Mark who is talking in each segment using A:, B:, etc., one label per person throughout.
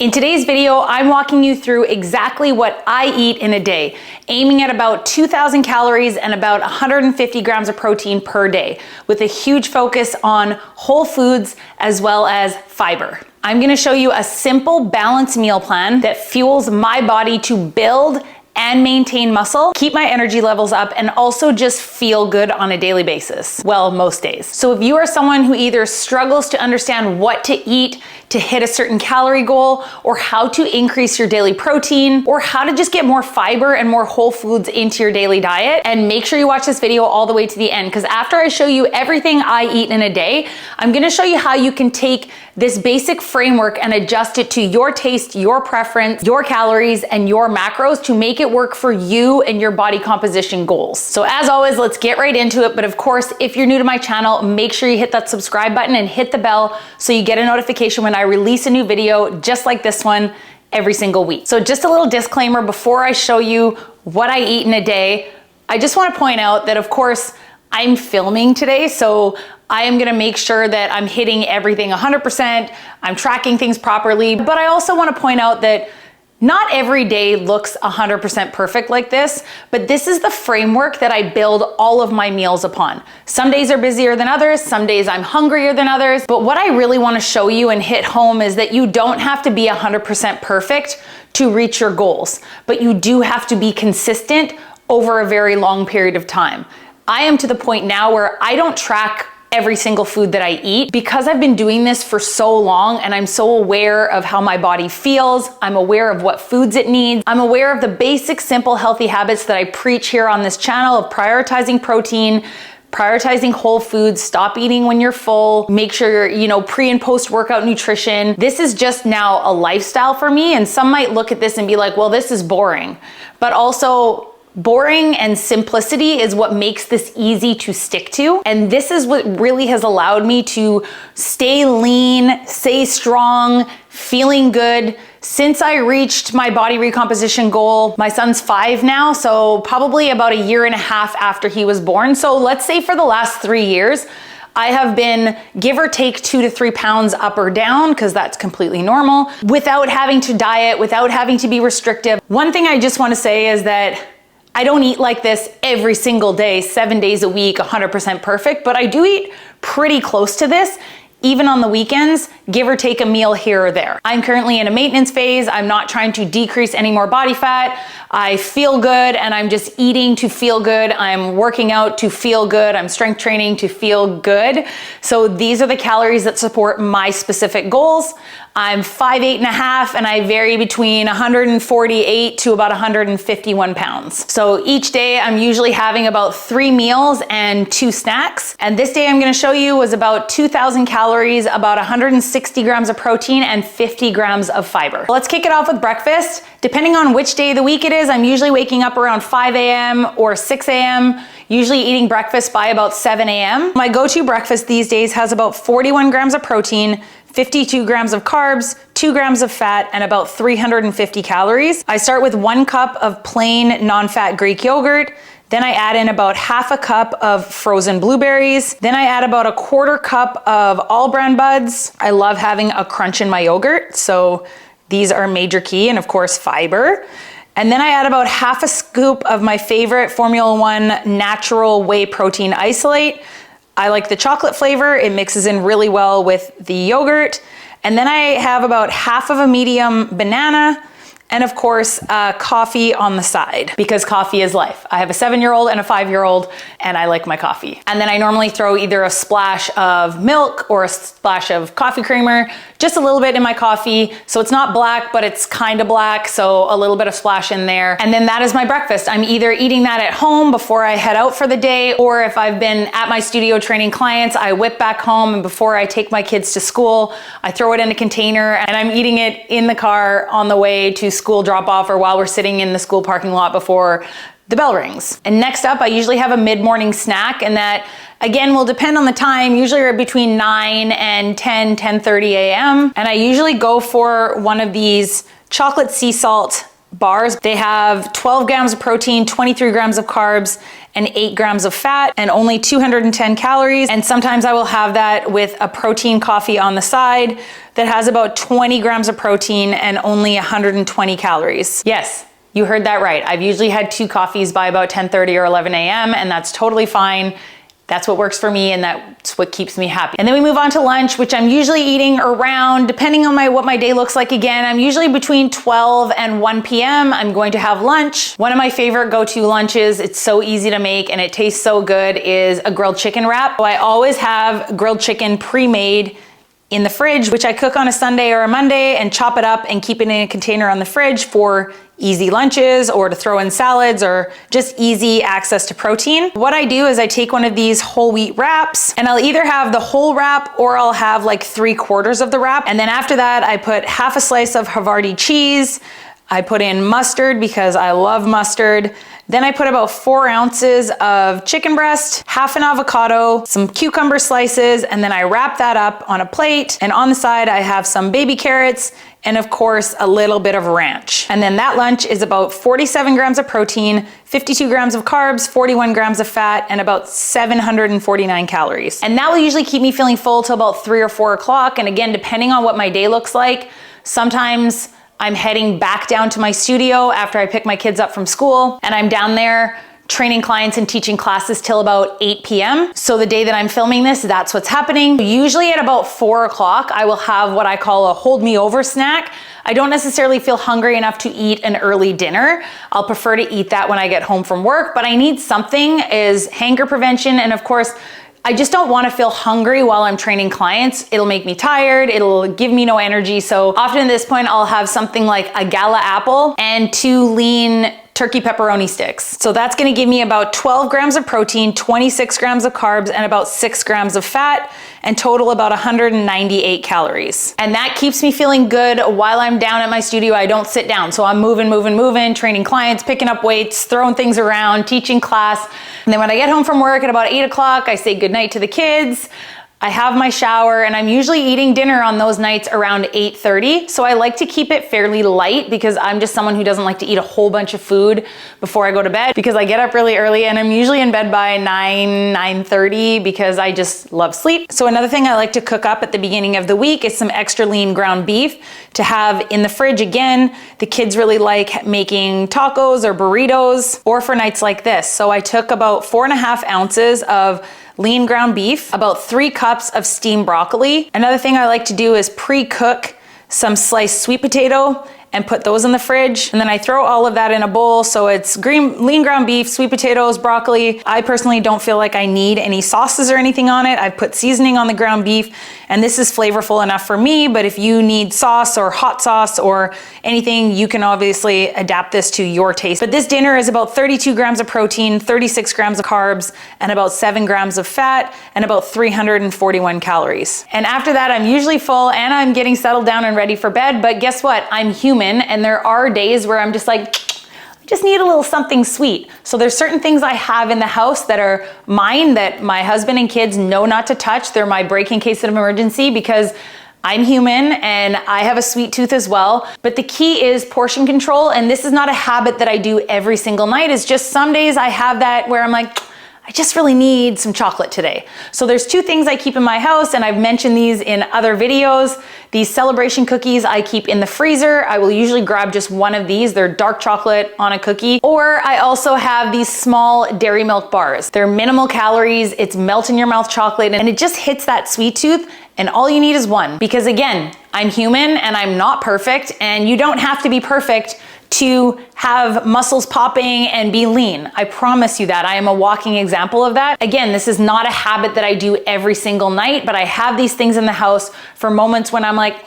A: In today's video, I'm walking you through exactly what I eat in a day, aiming at about 2,000 calories and about 150 grams of protein per day, with a huge focus on whole foods as well as fiber. I'm gonna show you a simple, balanced meal plan that fuels my body to build and maintain muscle, keep my energy levels up, and also just feel good on a daily basis. Well, most days. So if you are someone who either struggles to understand what to eat to hit a certain calorie goal, or how to increase your daily protein, or how to just get more fiber and more whole foods into your daily diet, and make sure you watch this video all the way to the end, because after I show you everything I eat in a day, I'm gonna show you how you can take this basic framework and adjust it to your taste, your preference, your calories, and your macros to make it work for you and your body composition goals. So as always, let's get right into it. But of course, if you're new to my channel, make sure you hit that subscribe button and hit the bell so you get a notification when I release a new video just like this one every single week. So just a little disclaimer before I show you what I eat in a day. I just want to point out that of course I'm filming today, so I am gonna make sure that I'm hitting everything 100%, I'm tracking things properly, but I also wanna point out that not every day looks 100% perfect like this, but this is the framework that I build all of my meals upon. Some days are busier than others, some days I'm hungrier than others, but what I really wanna show you and hit home is that you don't have to be 100% perfect to reach your goals, but you do have to be consistent over a very long period of time. I am to the point now where I don't track every single food that I eat because I've been doing this for so long and I'm so aware of how my body feels. I'm aware of what foods it needs. I'm aware of the basic, simple, healthy habits that I preach here on this channel of prioritizing protein, prioritizing whole foods, stop eating when you're full, make sure you're, pre and post workout nutrition. This is just now a lifestyle for me. And some might look at this and be like, well, this is boring, but also boring and simplicity is what makes this easy to stick to. And this is what really has allowed me to stay lean, stay strong, feeling good. Since I reached my body recomposition goal, my son's 5 now, so probably about a year and a half after he was born. So let's say for the last 3 years, I have been give or take 2 to 3 pounds up or down, because that's completely normal, without having to diet, without having to be restrictive. One thing I just want to say is that I don't eat like this every single day, 7 days a week, 100% perfect, but I do eat pretty close to this, even on the weekends, give or take a meal here or there. I'm currently in a maintenance phase. I'm not trying to decrease any more body fat. I feel good and I'm just eating to feel good. I'm working out to feel good. I'm strength training to feel good. So these are the calories that support my specific goals. I'm 5'8.5" and I vary between 148 to about 151 pounds. So each day I'm usually having about 3 meals and 2 snacks. And this day I'm gonna show you was about 2,000 calories, about 160 grams of protein and 50 grams of fiber. Let's kick it off with breakfast. Depending on which day of the week it is, I'm usually waking up around 5 a.m. or 6 a.m., usually eating breakfast by about 7 a.m. My go-to breakfast these days has about 41 grams of protein, 52 grams of carbs, 2 grams of fat, and about 350 calories. I start with 1 cup of plain non-fat Greek yogurt. Then I add in about half a cup of frozen blueberries. Then I add about a 1/4 cup of all bran buds. I love having a crunch in my yogurt, so these are major key, and of course fiber. And then I add about half a scoop of my favorite Formula 1 natural whey protein isolate. I like the chocolate flavor. It mixes in really well with the yogurt. And then I have about half of a medium banana, and of course, coffee on the side, because coffee is life. I have a 7-year-old and a 5-year-old, and I like my coffee. And then I normally throw either a splash of milk or a splash of coffee creamer, just a little bit in my coffee. So it's not black, but it's kind of black. So a little bit of splash in there. And then that is my breakfast. I'm either eating that at home before I head out for the day, or if I've been at my studio training clients, I whip back home, and before I take my kids to school, I throw it in a container and I'm eating it in the car on the way to school drop off, or while we're sitting in the school parking lot before the bell rings. And next up, I usually have a mid-morning snack, and that again will depend on the time, usually between 9 and 10:30 a.m. And I usually go for one of these chocolate sea salt bars. They have 12 grams of protein, 23 grams of carbs, and 8 grams of fat, and only 210 calories. And sometimes I will have that with a protein coffee on the side that has about 20 grams of protein and only 120 calories. Yes, you heard that right. I've usually had 2 coffees by about 10:30 or 11 a.m. and that's totally fine. That's what works for me and that's what keeps me happy. And then we move on to lunch, which I'm usually eating around, depending on what my day looks like again, I'm usually between 12 and 1 p.m. I'm going to have lunch. One of my favorite go-to lunches, it's so easy to make and it tastes so good, is a grilled chicken wrap. So I always have grilled chicken pre-made in the fridge, which I cook on a Sunday or a Monday and chop it up and keep it in a container on the fridge for easy lunches or to throw in salads or just easy access to protein. What I do is I take one of these whole wheat wraps and I'll either have the whole wrap or I'll have like 3/4 of the wrap. And then after that, I put half a slice of Havarti cheese. I put in mustard because I love mustard. Then I put about 4 ounces of chicken breast, half an avocado, some cucumber slices, and then I wrap that up on a plate. And on the side, I have some baby carrots and of course, a little bit of ranch. And then that lunch is about 47 grams of protein, 52 grams of carbs, 41 grams of fat, and about 749 calories. And that will usually keep me feeling full till about 3 or 4 o'clock. And again, depending on what my day looks like, sometimes I'm heading back down to my studio after I pick my kids up from school, and I'm down there training clients and teaching classes till about 8 p.m. So the day that I'm filming this, that's what's happening. Usually at about 4 o'clock, I will have what I call a hold me over snack. I don't necessarily feel hungry enough to eat an early dinner. I'll prefer to eat that when I get home from work, but I need something as hunger prevention. And of course, I just don't want to feel hungry while I'm training clients. It'll make me tired. It'll give me no energy. So often at this point, I'll have something like a gala apple and 2 lean turkey pepperoni sticks. So that's gonna give me about 12 grams of protein, 26 grams of carbs, and about 6 grams of fat, and total about 198 calories. And that keeps me feeling good while I'm down at my studio. I don't sit down. So I'm moving, training clients, picking up weights, throwing things around, teaching class. And then when I get home from work at about 8 o'clock, I say goodnight to the kids. I have my shower, and I'm usually eating dinner on those nights around 8:30. So I like to keep it fairly light because I'm just someone who doesn't like to eat a whole bunch of food before I go to bed, because I get up really early and I'm usually in bed by 9:30 because I just love sleep. So another thing I like to cook up at the beginning of the week is some extra lean ground beef to have in the fridge. Again, the kids really like making tacos or burritos, or for nights like this. So I took about 4.5 ounces of lean ground beef, about 3 cups of steamed broccoli. Another thing I like to do is pre-cook some sliced sweet potato and put those in the fridge. And then I throw all of that in a bowl. So it's lean ground beef, sweet potatoes, broccoli. I personally don't feel like I need any sauces or anything on it. I've put seasoning on the ground beef, and this is flavorful enough for me, but if you need sauce or hot sauce or anything, you can obviously adapt this to your taste. But this dinner is about 32 grams of protein, 36 grams of carbs, and about 7 grams of fat, and about 341 calories. And after that, I'm usually full and I'm getting settled down and ready for bed, but guess what? I'm human. And there are days where I'm just like, I just need a little something sweet. So there's certain things I have in the house that are mine that my husband and kids know not to touch. They're my break in case of emergency because I'm human and I have a sweet tooth as well. But the key is portion control. And this is not a habit that I do every single night. It's just some days I have that where I'm like, I just really need some chocolate today. So there's 2 things I keep in my house, and I've mentioned these in other videos. These celebration cookies I keep in the freezer. I will usually grab just one of these. They're dark chocolate on a cookie. Or I also have these small dairy milk bars. They're minimal calories, it's melt in your mouth chocolate, and it just hits that sweet tooth, and all you need is one. Because again, I'm human and I'm not perfect, and you don't have to be perfect to have muscles popping and be lean. I promise you that. I am a walking example of that. Again, this is not a habit that I do every single night, but I have these things in the house for moments when I'm like,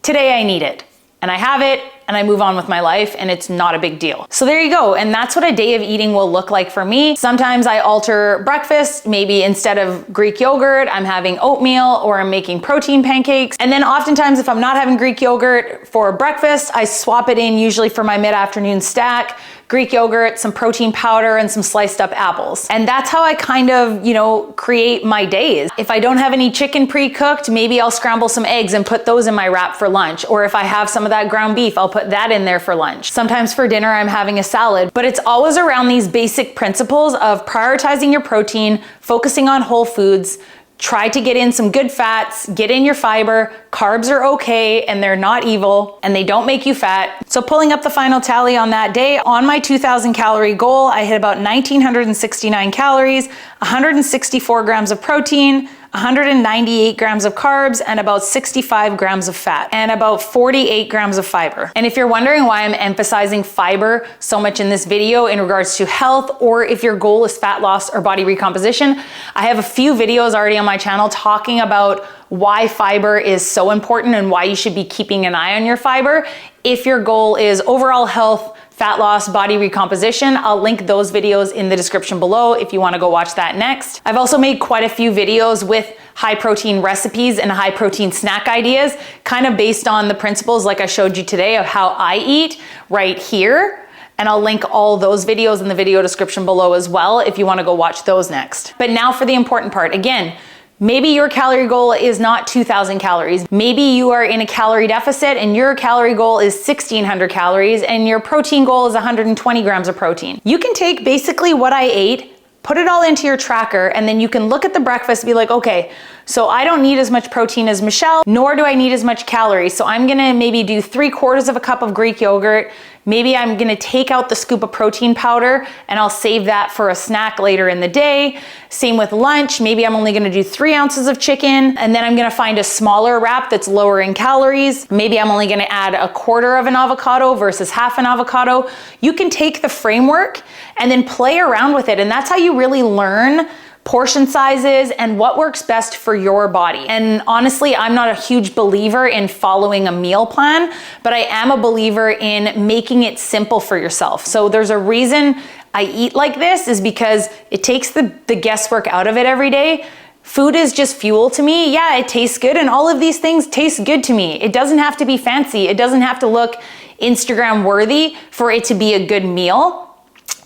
A: today I need it. And I have it, and I move on with my life, and it's not a big deal. So there you go, and that's what a day of eating will look like for me. Sometimes I alter breakfast. Maybe instead of Greek yogurt, I'm having oatmeal, or I'm making protein pancakes. And then oftentimes, if I'm not having Greek yogurt for breakfast, I swap it in usually for my mid-afternoon snack Greek yogurt, some protein powder, and some sliced up apples. And that's how I kind of, create my days. If I don't have any chicken pre-cooked, maybe I'll scramble some eggs and put those in my wrap for lunch. Or if I have some of that ground beef, I'll put that in there for lunch. Sometimes for dinner, I'm having a salad, but it's always around these basic principles of prioritizing your protein, focusing on whole foods, try to get in some good fats, get in your fiber. Carbs are okay and they're not evil and they don't make you fat. So pulling up the final tally on that day, on my 2,000 calorie goal, I hit about 1,969 calories, 164 grams of protein, 198 grams of carbs, and about 65 grams of fat, and about 48 grams of fiber. And if you're wondering why I'm emphasizing fiber so much in this video in regards to health, or if your goal is fat loss or body recomposition, I have a few videos already on my channel talking about why fiber is so important and why you should be keeping an eye on your fiber. If your goal is overall health, fat loss, body recomposition, I'll link those videos in the description below if you want to go watch that next. I've also made quite a few videos with high protein recipes and high protein snack ideas, kind of based on the principles like I showed you today of how I eat right here. And I'll link all those videos in the video description below as well if you want to go watch those next. But now for the important part. Again, maybe your calorie goal is not 2,000 calories. Maybe you are in a calorie deficit and your calorie goal is 1,600 calories and your protein goal is 120 grams of protein. You can take basically what I ate, put it all into your tracker, and then you can look at the breakfast and be like, okay, so I don't need as much protein as Michelle, nor do I need as much calories. So I'm gonna maybe do 3/4 of a cup of Greek yogurt. Maybe I'm gonna take out the scoop of protein powder and I'll save that for a snack later in the day. Same with lunch. Maybe I'm only gonna do 3 ounces of chicken, and then I'm gonna find a smaller wrap that's lower in calories. Maybe I'm only gonna add 1/4 of an avocado versus half an avocado. You can take the framework and then play around with it. And that's how you really learn portion sizes and what works best for your body. And honestly, I'm not a huge believer in following a meal plan, but I am a believer in making it simple for yourself. So there's a reason I eat like this, is because it takes the guesswork out of it every day. Food is just fuel to me. Yeah, it tastes good and all of these things taste good to me. It doesn't have to be fancy. It doesn't have to look Instagram worthy for it to be a good meal.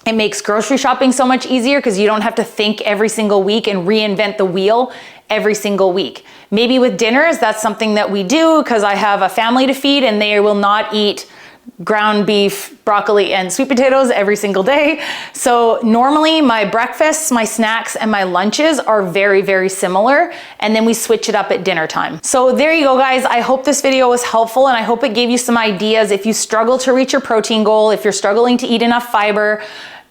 A: It makes grocery shopping so much easier because you don't have to think every single week and reinvent the wheel every single week. Maybe with dinners, that's something that we do because I have a family to feed and they will not eat ground beef, broccoli, and sweet potatoes every single day. So normally my breakfasts, my snacks, and my lunches are very, very similar. And then we switch it up at dinner time. So there you go, guys. I hope this video was helpful and I hope it gave you some ideas. If you struggle to reach your protein goal, if you're struggling to eat enough fiber,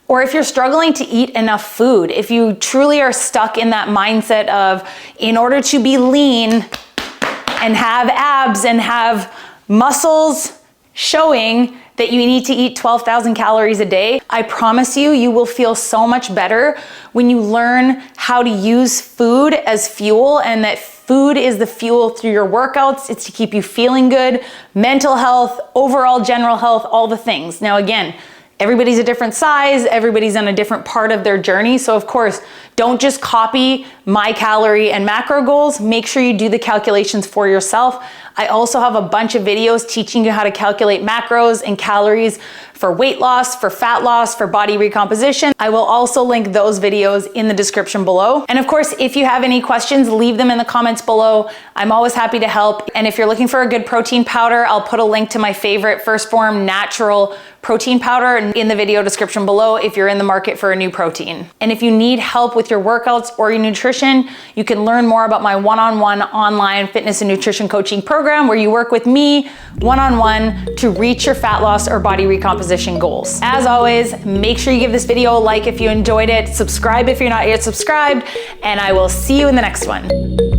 A: or if you're struggling to eat enough food, if you truly are stuck in that mindset of, in order to be lean and have abs and have muscles showing that you need to eat 12,000 calories a day, I promise you, you will feel so much better when you learn how to use food as fuel, and that food is the fuel through your workouts. It's to keep you feeling good, mental health, overall general health, all the things. Now again, everybody's a different size, everybody's on a different part of their journey. So of course, don't just copy my calorie and macro goals. Make sure you do the calculations for yourself. I also have a bunch of videos teaching you how to calculate macros and calories for weight loss, for fat loss, for body recomposition. I will also link those videos in the description below. And of course, if you have any questions, leave them in the comments below. I'm always happy to help. And if you're looking for a good protein powder, I'll put a link to my favorite First Form natural protein powder in the video description below if you're in the market for a new protein. And if you need help with your workouts or your nutrition, you can learn more about my one-on-one online fitness and nutrition coaching program, where you work with me one-on-one to reach your fat loss or body recomposition goals. As always, make sure you give this video a like if you enjoyed it, subscribe if you're not yet subscribed, and I will see you in the next one.